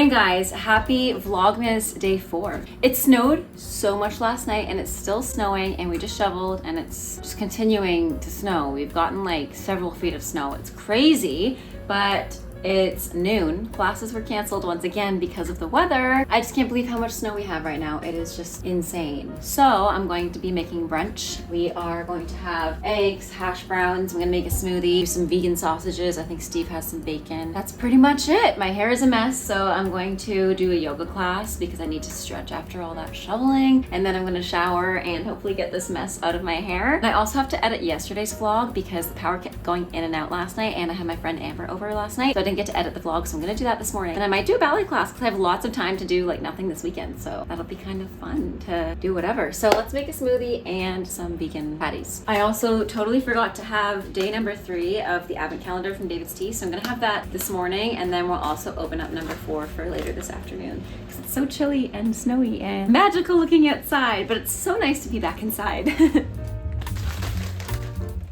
morning, guys. Happy Vlogmas day 4. It snowed so much last night and it's still snowing, and we just shoveled and it's just continuing to snow. We've gotten like several feet of snow. It's crazy, but it's noon. Classes were canceled once again because of the weather. I just can't believe how much snow we have right now. It is just insane. So I'm going to be making brunch. We are going to have eggs, hash browns. I'm gonna make a smoothie, some vegan sausages. I think Steve has some bacon. That's pretty much it. My hair is a mess, so I'm going to do a yoga class because I need to stretch after all that shoveling. And then I'm gonna shower and hopefully get this mess out of my hair. And I also have to edit yesterday's vlog because the power kept going in and out last night, and I had my friend Amber over last night, so I didn't get to edit the vlog, so I'm gonna do that this morning. And I might do a ballet class because I have lots of time to do like nothing this weekend, so that'll be kind of fun to do whatever. So let's make a smoothie and some vegan patties. I also totally forgot to have day number 3 of the advent calendar from David's Tea, so I'm gonna have that this morning, and then we'll also open up number 4 for later this afternoon because it's so chilly and snowy and magical looking outside, but it's so nice to be back inside.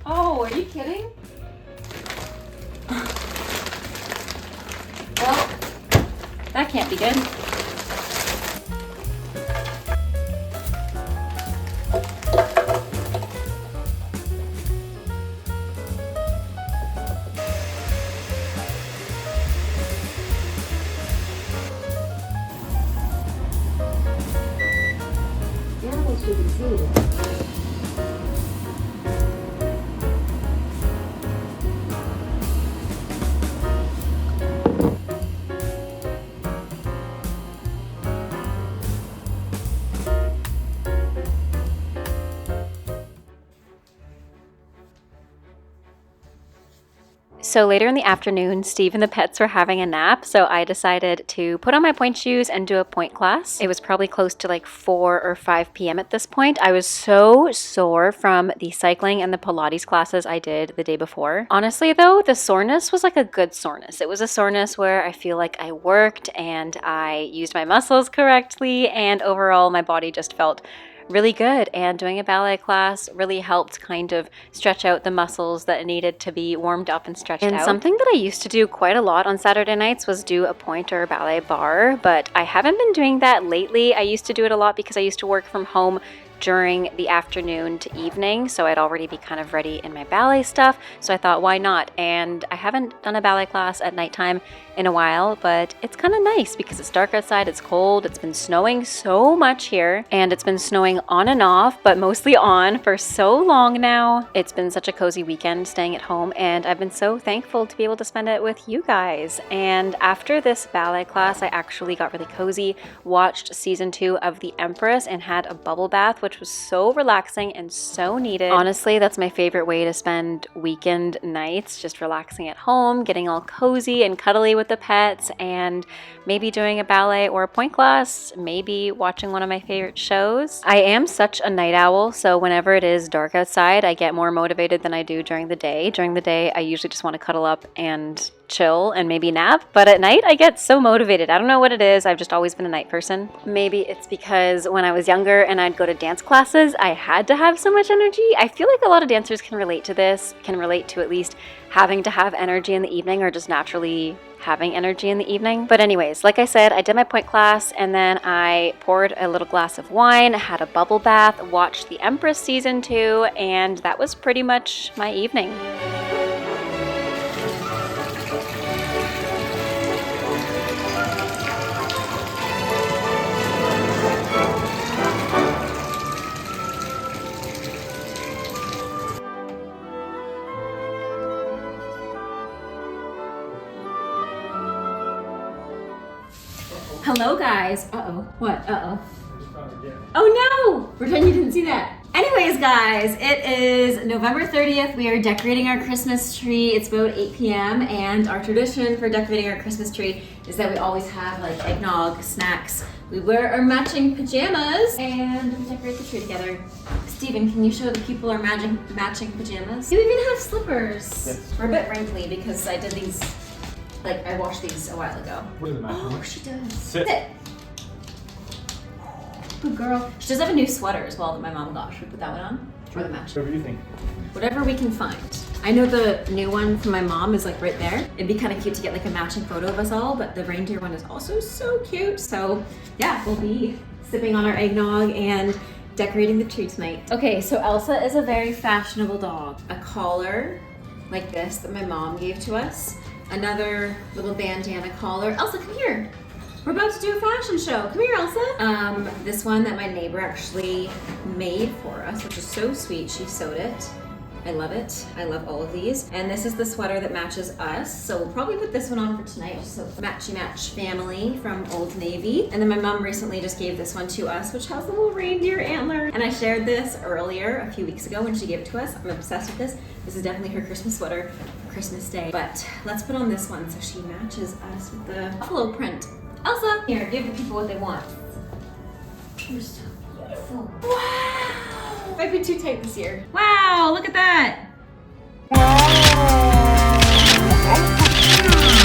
Oh, are you kidding? Well, that can't be good. So later in the afternoon, Steve and the pets were having a nap, so I decided to put on my pointe shoes and do a pointe class. It was probably close to like 4 or 5 p.m. at this point. I was so sore from the cycling and the Pilates classes I did the day before. Honestly though, the soreness was like a good soreness. It was a soreness where I feel like I worked and I used my muscles correctly, and overall my body just felt really good, and doing a ballet class really helped kind of stretch out the muscles that needed to be warmed up and stretched out. And something that I used to do quite a lot on Saturday nights was do a pointe or a ballet bar, but I haven't been doing that lately. I used to do it a lot because I used to work from home during the afternoon to evening, so I'd already be kind of ready in my ballet stuff, so I thought, why not? And I haven't done a ballet class at nighttime in a while, but it's kind of nice because it's dark outside, it's cold, it's been snowing so much here, and it's been snowing on and off, but mostly on for so long now. It's been such a cozy weekend staying at home, and I've been so thankful to be able to spend it with you guys. And after this ballet class, I actually got really cozy, watched season 2 of The Empress, and had a bubble bath, which was so relaxing and so needed. Honestly, that's my favorite way to spend weekend nights, just relaxing at home, getting all cozy and cuddly with the pets, and maybe doing a ballet or a pointe class, maybe watching one of my favorite shows. I am such a night owl, so whenever it is dark outside, I get more motivated than I do during the day. During the day, I usually just want to cuddle up and chill and maybe nap, but at night I get so motivated. I don't know what it is. I've just always been a night person. Maybe it's because when I was younger and I'd go to dance classes, I had to have so much energy. I feel like a lot of dancers can relate to this, can relate to at least having to have energy in the evening, or just naturally having energy in the evening. But anyways, like I said, I did my pointe class, and then I poured a little glass of wine, had a bubble bath, watched The Empress season 2, and that was pretty much my evening. Hello guys. Uh-oh. What? Uh-oh. Oh no! Pretend you didn't see that. Anyways guys, it is November 30th. We are decorating our Christmas tree. It's about 8 p.m. and our tradition for decorating our Christmas tree is that we always have like eggnog, snacks. We wear our matching pajamas and we decorate the tree together. Steven, can you show the people our matching pajamas? You even have slippers. Yes. We're a bit wrinkly because I did these, like I washed these a while ago. What are the matching? Oh, she does. Sit. Good girl. She does have a new sweater as well that my mom got. Should we put that one on? Or the match? Whatever you think. Whatever we can find. I know the new one from my mom is like right there. It'd be kind of cute to get like a matching photo of us all, but the reindeer one is also so cute. So yeah, we'll be sipping on our eggnog and decorating the tree tonight. Okay, so Elsa is a very fashionable dog. A collar like this that my mom gave to us. Another little bandana collar. Elsa, come here. We're about to do a fashion show. Come here, Elsa. This one that my neighbor actually made for us, which is so sweet. She sewed it. I love it. I love all of these. And this is the sweater that matches us. So we'll probably put this one on for tonight. So matchy match family from Old Navy. And then my mom recently just gave this one to us, which has a little reindeer antler. And I shared this earlier a few weeks ago when she gave it to us. I'm obsessed with this. This is definitely her Christmas sweater for Christmas Day. But let's put on this one so she matches us with the buffalo print. Elsa, here, give the people what they want. You're so beautiful. Wow! Might be too tight this year. Wow, look at that. Wow!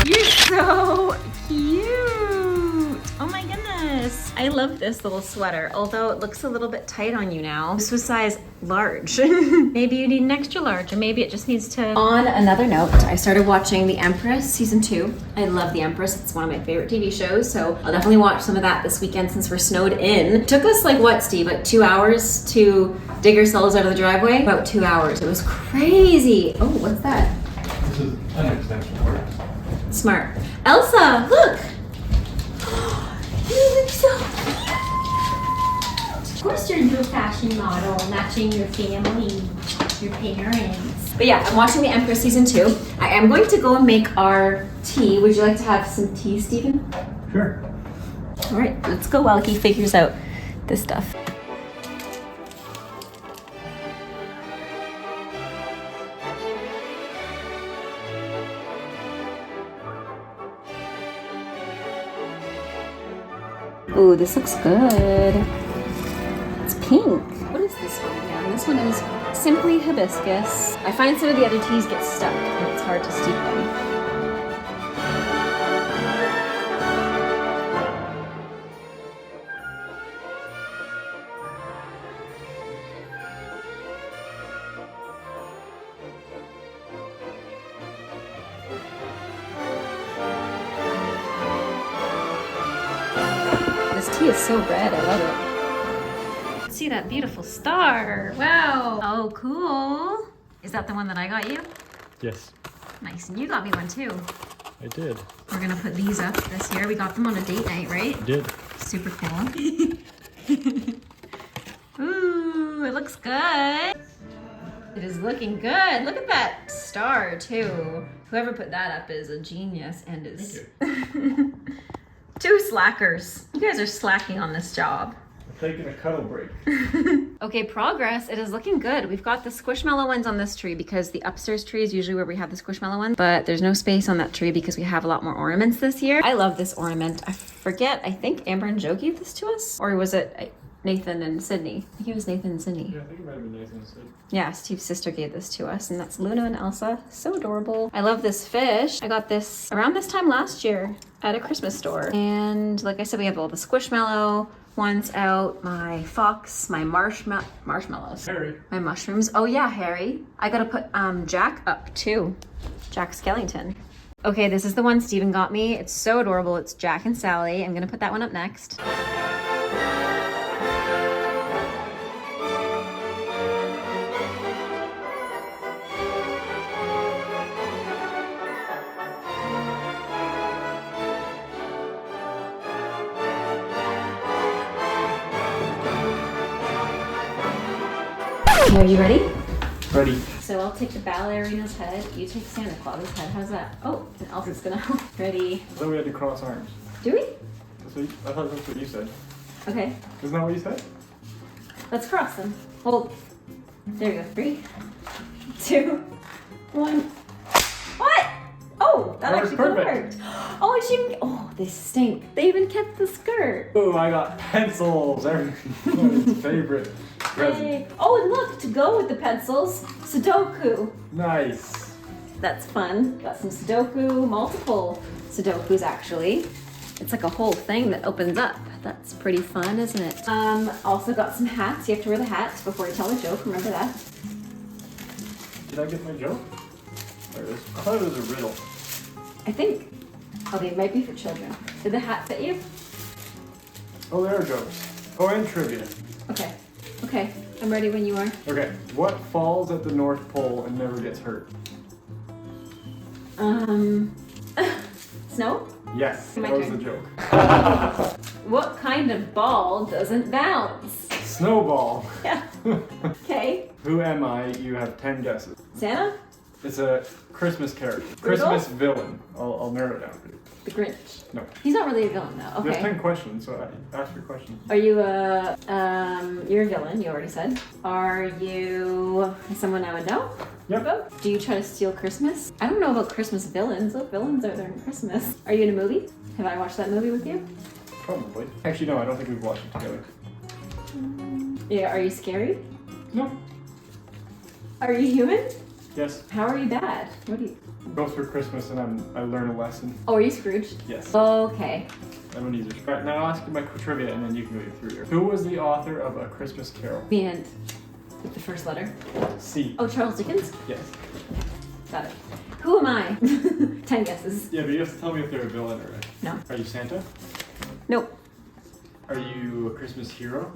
You're so cute. Oh my goodness. I love this little sweater, although it looks a little bit tight on you now. This was size large. Maybe you need an extra large, or maybe it just needs to... On another note, I started watching The Empress season 2. I love The Empress. It's one of my favorite TV shows, so I'll definitely watch some of that this weekend since we're snowed in. It took us like what, Steve? Like 2 hours to dig ourselves out of the driveway? About 2 hours. It was crazy. Oh, what's that? This is an extension cord. Smart. Elsa, look! You look so cute! Of course you're a new fashion model, matching your family, your parents. But yeah, I'm watching The Empress season 2. I am going to go and make our tea. Would you like to have some tea, Stephen? Sure. All right, let's go while he figures out this stuff. Ooh, this looks good. It's pink. What is this one again? This one is Simply Hibiscus. I find some of the other teas get stuck and it's hard to steep them. This tea is so red, I love it. See that beautiful star. Wow. Oh, cool. Is that the one that I got you? Yes, Nice, and you got me one too. I did. We're gonna put these up this year. We got them on a date night, right? I did. Super cool. Ooh, it looks good. It is looking good. Look at that star too. Whoever put that up is a genius and is... Two slackers. You guys are slacking on this job. I'm taking a cuddle break. Okay, progress. It is looking good. We've got the squishmallow ones on this tree because the upstairs tree is usually where we have the squishmallow ones, but there's no space on that tree because we have a lot more ornaments this year. I love this ornament. I forget, I think Amber and Joe gave this to us, or was it Nathan and Sydney? I think it was Nathan and Sydney. Yeah, I think it might have been Nathan and Sid. Yeah, Steve's sister gave this to us, and that's Luna and Elsa. So adorable. I love this fish. I got this around this time last year at a Christmas store. And like I said, we have all the squishmallow ones out, my fox, my marshmallows. Harry. My mushrooms. Oh yeah, Harry. I gotta put Jack up too. Jack Skellington. Okay, this is the one Steven got me. It's so adorable. It's Jack and Sally. I'm gonna put that one up next. Are you ready? Ready. So I'll take the ballerina's head, you take Santa Claus's head. How's that? Oh, and Elsa's gonna help. Ready? I thought we had to cross arms. Do we? I thought that's what you said. Okay. Isn't that what you said? Let's cross them. Hold. There you go. 3, 2, 1. What? Oh, that That was actually could have perfect. worked. Oh, and she even, oh, they stink. They even kept the skirt. Oh, I got pencils. Everyone's favorite present. Yay. Oh, and look, to go with the pencils, Sudoku. Nice. That's fun. Got some Sudoku, multiple Sudokus actually. It's like a whole thing that opens up. That's pretty fun, isn't it? Also got some hats. You have to wear the hats before you tell a joke. Remember that? Did I get my joke? There it is. I thought it was a riddle. I think. Oh, they might be for children. Did the hat fit you? Oh, there are jokes. Oh, and trivia. Okay. Okay. I'm ready when you are. Okay. What falls at the North Pole and never gets hurt? Snow? Yes. My That was turn. the joke. What kind of ball doesn't bounce? Snowball. Yeah. Okay. Who am I? You have 10 guesses. Santa? It's a Christmas character. Rudolph? Christmas villain. I'll narrow it down for you. The Grinch. No. He's not really a villain though. There's Okay. 10 questions, so ask your question. Are you you're a villain, you already said. Are you someone I would know? Yep. Do you try to steal Christmas? I don't know about Christmas villains. What villains are there in Christmas? Are you in a movie? Have I watched that movie with you? Probably. Actually, no, I don't think we've watched it together. Yeah, are you scary? No. Are you human? Yes. How are you bad? What do you... Go through Christmas and I learn a lesson. Oh, are you Scrooge? Yes. Okay. That one easier. Right, now I'll ask you my trivia and then you can go through yours. Who was the author of A Christmas Carol? The end. With the first letter. C. Oh, Charles Dickens? Yes. Got it. Who am I? 10 guesses. Yeah, but you have to tell me if they're a villain or a... No. Are you Santa? Nope. Are you a Christmas hero?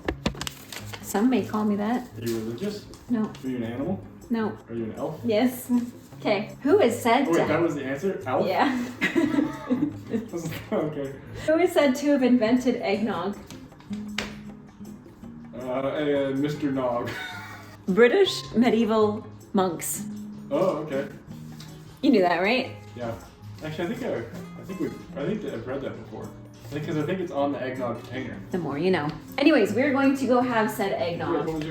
Some may call me that. Are you religious? No. Are you an animal? No. Are you an elf? Yes. Okay. Who is said Oh wait, to... that was the answer? Elf? Yeah. Okay. Who is said to have invented eggnog? Mr. Nog. British medieval monks. Oh, okay. You knew that, right? Yeah. Actually, I think that I've read that before. Because I think it's on the eggnog container. The more you know. Anyways, we're going to go have said Wait, eggnog. what was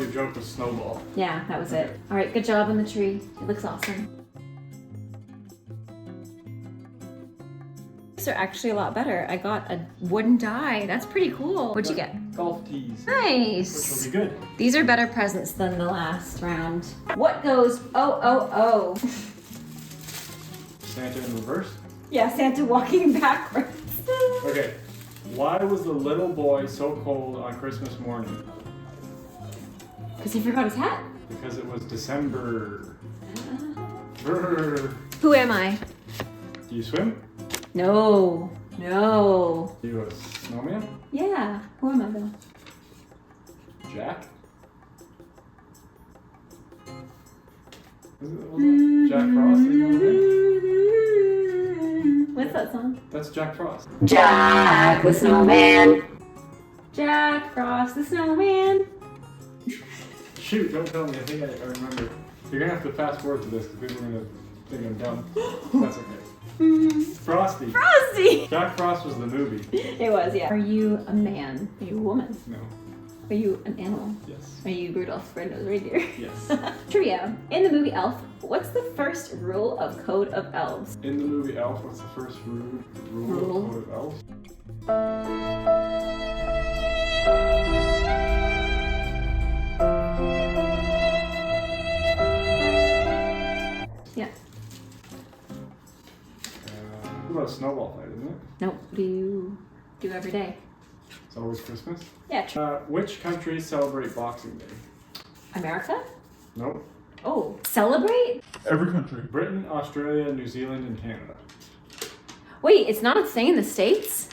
your joke was snowball. Yeah, that was it. All right, good job on the tree. It looks awesome. These are actually a lot better. I got a wooden die. That's pretty cool. What'd you get? Golf tees. Nice. Which will be good. These are better presents than the last round. What goes oh? Santa in reverse. Yeah, Santa walking backwards. Okay. Why was the little boy so cold on Christmas morning? Because he forgot his hat. Because it was December. Brr. Who am I? Do you swim? No. No. Are you a snowman? Yeah. Who am I though? Jack? Was it Jack Frost? Is your name? What's that song? That's Jack Frost. Jack the Snowman. Jack Frost the Snowman. Shoot, don't tell me. I think I remember. You're gonna have to fast forward to this because people are gonna think I'm dumb. That's okay. Frosty. Frosty! Jack Frost was the movie. It was, yeah. Are you a man? Are you a woman? No. Are you an animal? Yes. Are you Rudolph Red-Nosed Reindeer? Yes. Trivia. In the movie Elf, what's the first rule of Code of Elves? In the movie Elf, what's the first rule of Code of Elves? Yeah. What about a snowball fight, isn't it? Nope. Do you do every day? It's always Christmas. Yeah. Which countries celebrate Boxing Day? America? Nope. Oh. Celebrate? Every country. Britain, Australia, New Zealand, and Canada. Wait, it's not a thing in the States?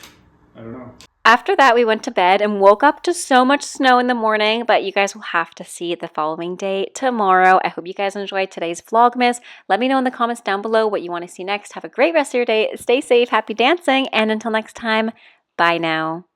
I don't know. After that, we went to bed and woke up to so much snow in the morning, but you guys will have to see it the following day, tomorrow. I hope you guys enjoyed today's Vlogmas. Let me know in the comments down below what you want to see next. Have a great rest of your day. Stay safe, happy dancing, and until next time, bye now.